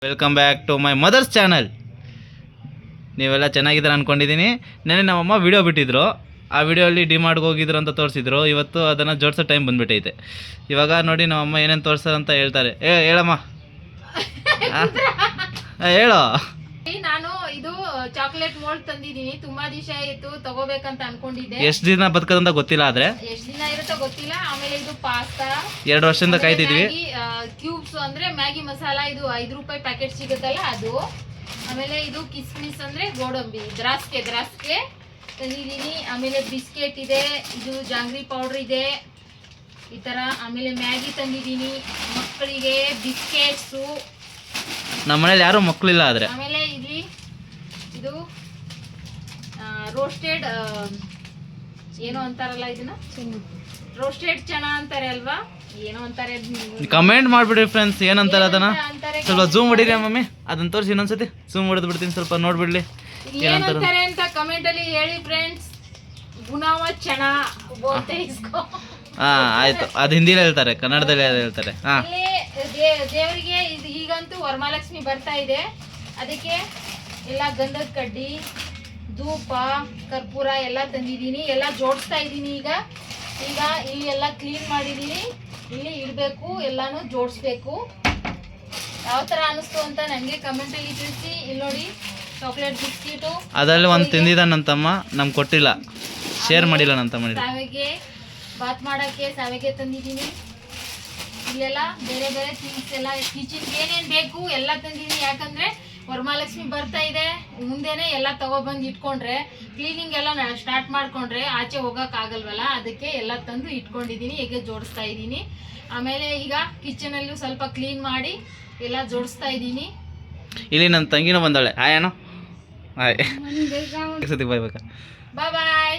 Welcome back to my mother's channel. ನೀವೆಲ್ಲ ಚೆನ್ನಾಗಿದ್ದೀರ ಅಂದ್ಕೊಂಡಿದ್ದೀನಿ. ನೆನ್ನೆ ನಮ್ಮಮ್ಮ ವಿಡಿಯೋ ಬಿಟ್ಟಿದ್ರು. ಆ ವಿಡಿಯೋಲ್ಲಿ ಡಿಮಾರ್ಟ್ಗೆ ಹೋಗಿದ್ರು ಅಂತ ತೋರಿಸಿದ್ರು. ಇವತ್ತು ಅದನ್ನು ಜೋಡಿಸೋ ಟೈಮ್ ಬಂದುಬಿಟ್ಟೈತೆ. ಇವಾಗ ನೋಡಿ ನಮ್ಮಮ್ಮ ಏನೇನು ತೋರಿಸ್ತಾರೆ ಅಂತ ಹೇಳ್ತಾರೆ. ಹೇಳಮ್ಮ, ಹೇಳೋ. ನಾನು ಇದು ಚಾಕ್ಲೇಟ್ ಮೋಲ್ಡ್ ತಂದಿದ್ದೀನಿ. ತುಂಬಾ ದಿವಸ ಆಯ್ತು ತಗೋಬೇಕಂತ ಅನ್ಕೊಂಡಿದ್ದೆ. ಎಷ್ಟು ದಿನ ಬದುಕೋದಂತ ಗೊತ್ತಿಲ್ಲ, ಆದ್ರೆ ಎಷ್ಟು ದಿನ ಇರುತ್ತೋ ಗೊತ್ತಿಲ್ಲ. ಆಮೇಲೆ ಇದು ಪಾಸ್ತಾ 2 ವರ್ಷದಿಂದ ಕಾಯ್ತಿದ್ವಿ. ಕ್ಯೂಬ್ಸ್ ಅಂದ್ರೆ ಮ್ಯಾಗಿ ಮಸಾಲ, ಇದು 5 ರೂಪಾಯಿ ಪ್ಯಾಕೆಟ್ ಸಿಗುತ್ತಲ್ಲ ಅದು. ಆಮೇಲೆ ಇದು ಕಿಸ್ಮಿಸ್ ಅಂದ್ರೆ ಗೋಡಂಬಿ, ದ್ರಾಸ್ಕೆ ತಂದಿದ್ದೀನಿ. ಆಮೇಲೆ ಬಿಸ್ಕೆಟ್ ಇದೆ, ಇದು ಜಾಂಗ್ರಿ ಪೌಡರ್ ಇದೆ ಈ ತರ. ಆಮೇಲೆ ಮ್ಯಾಗಿ ತಂದಿದ್ದೀನಿ ಮಕ್ಕಳಿಗೆ, ಬಿಸ್ಕೆಟ್ಸು. ನಮ್ಮ ಮನೇಲಿ ಯಾರು ಮಕ್ಕಳಿಲ್ಲ. ಆದ್ರೆ ಆಮೇಲೆ ಇಲ್ಲಿ ಇದು ರೋಸ್ಟೆಡ್ ಏನೋ ಅಂತಾರಲ್ಲ, ಇದನ್ನ ರೋಸ್ಟೆಡ್ ಚನಾ ಅಂತಾರೆ ಅಲ್ವಾ, ಏನೋ ಅಂತಾರೆ. ಕಮೆಂಟ್ ಮಾಡ್ಬಿಡ್ರಿ ಫ್ರೆಂಡ್ಸ್, ಏನಂತಾರೆ ಅದನ್ನ. ಅಂತಾರೆ ಸ್ವಲ್ಪ ಝೂಮ್ ಹೊಡಿರಿ ಮಮ್ಮಿ, ಅದನ್ನ ತೋರಿಸಿ ಇನ್ನೊಂದ್ಸತಿ ಝೂಮ್ ಹೊಡೆದು ಬಿಡ್ತೀನಿ, ಸ್ವಲ್ಪ ನೋಡ್ಬಿಡ್ಲಿ ಏನಂತಾರೆ ಅಂತ ಕಮೆಂಟ್ ಅಲ್ಲಿ ಹೇಳಿ ಫ್ರೆಂಡ್ಸ್. ಗುಣವ ಚನಾ ಬೋಲ್ತೆ ಇಸ್ಕೋ. ಹಾ ಆಯ್ತು, ಅದು ಹಿಂದಿಲಿ ಹೇಳ್ತಾರೆ, ಕನ್ನಡದಲ್ಲಿ ಹೇಳ್ತಾರೆ. ಹಾ, ದೇವರಿಗೆ ಈಗಂತೂ ವರಮಹಾಲಕ್ಷ್ಮಿ ಬರ್ತಾ ಇದೆ, ಅದಕ್ಕೆ ಎಲ್ಲ ಗಂಧದ ಕಡ್ಡಿ, ಧೂಪ, ಕರ್ಪೂರ ಎಲ್ಲ ತಂದಿದ್ದೀನಿ. ಎಲ್ಲ ಜೋಡಿಸ್ತಾ ಇದ್ದೀನಿ. ಈಗ ಇಲ್ಲಿ ಎಲ್ಲ ಕ್ಲೀನ್ ಮಾಡಿದ್ದೀನಿ. ಇಲ್ಲಿ ಇಡಬೇಕು, ಎಲ್ಲಾನು ಜೋಡಿಸ್ಬೇಕು. ಯಾವ ಥರ ಅನಿಸ್ತು ಅಂತ ನನಗೆ ಕಮೆಂಟಲ್ಲಿ ತಿಳಿಸಿ. ಇಲ್ಲಿ ನೋಡಿ ಚಾಕ್ಲೇಟ್ ಬಿಸ್ಕಿಟು, ಅದರಲ್ಲಿ ಒಂದು ತಿಂದಿದ್ದ ನನ್ನ ತಮ್ಮ, ನಮ್ಗೆ ಕೊಟ್ಟಿಲ್ಲ, ಶೇರ್ ಮಾಡಿಲ್ಲ ನನ್ನ ತಮ್ಮ. ಸಾವಿಗೆ ಬಾತ್ ಮಾಡೋಕ್ಕೆ ಸಾವಿಗೆ ತಂದಿದ್ದೀನಿ. ಇಲ್ಲೆಲ್ಲ ಬೇರೆ ಬೇರೆ ಥಿಂಗ್ಸ್ ಎಲ್ಲ ಕಿಚನ್ಗೆ ಏನೇನು ಬೇಕು ಎಲ್ಲ ತಂದಿದ್ದೀನಿ. ಯಾಕಂದರೆ ವರಮಹಾಲಕ್ಷ್ಮಿ ಬರ್ತಾ ಇದೆ, ಮುಂದೆನೇ ಎಲ್ಲ ತಗೊಬಂದು ಇಟ್ಕೊಂಡ್ರೆ, ಕ್ಲೀನಿಂಗ್ ಎಲ್ಲ ಸ್ಟಾರ್ಟ್ ಮಾಡ್ಕೊಂಡ್ರೆ ಆಚೆ ಹೋಗೋಕ್ಕಾಗಲ್ವಲ್ಲ, ಅದಕ್ಕೆ ಎಲ್ಲ ತಂದು ಇಟ್ಕೊಂಡಿದ್ದೀನಿ. ಹೇಗೆ ಜೋಡಿಸ್ತಾ ಇದ್ದೀನಿ. ಆಮೇಲೆ ಈಗ ಕಿಚನಲ್ಲೂ ಸ್ವಲ್ಪ ಕ್ಲೀನ್ ಮಾಡಿ ಎಲ್ಲ ಜೋಡಿಸ್ತಾ ಇದ್ದೀನಿ. ಇಲ್ಲಿ ನನ್ನ ತಂಗಿನೂ ಬಂದಾಳೆ. ಹಾಯ್ ಅಣ್ಣ, ಹಾಯ್. ಸತಿ ಬಾಯ್ ಬೇಕಾ? ಬಾಯ್.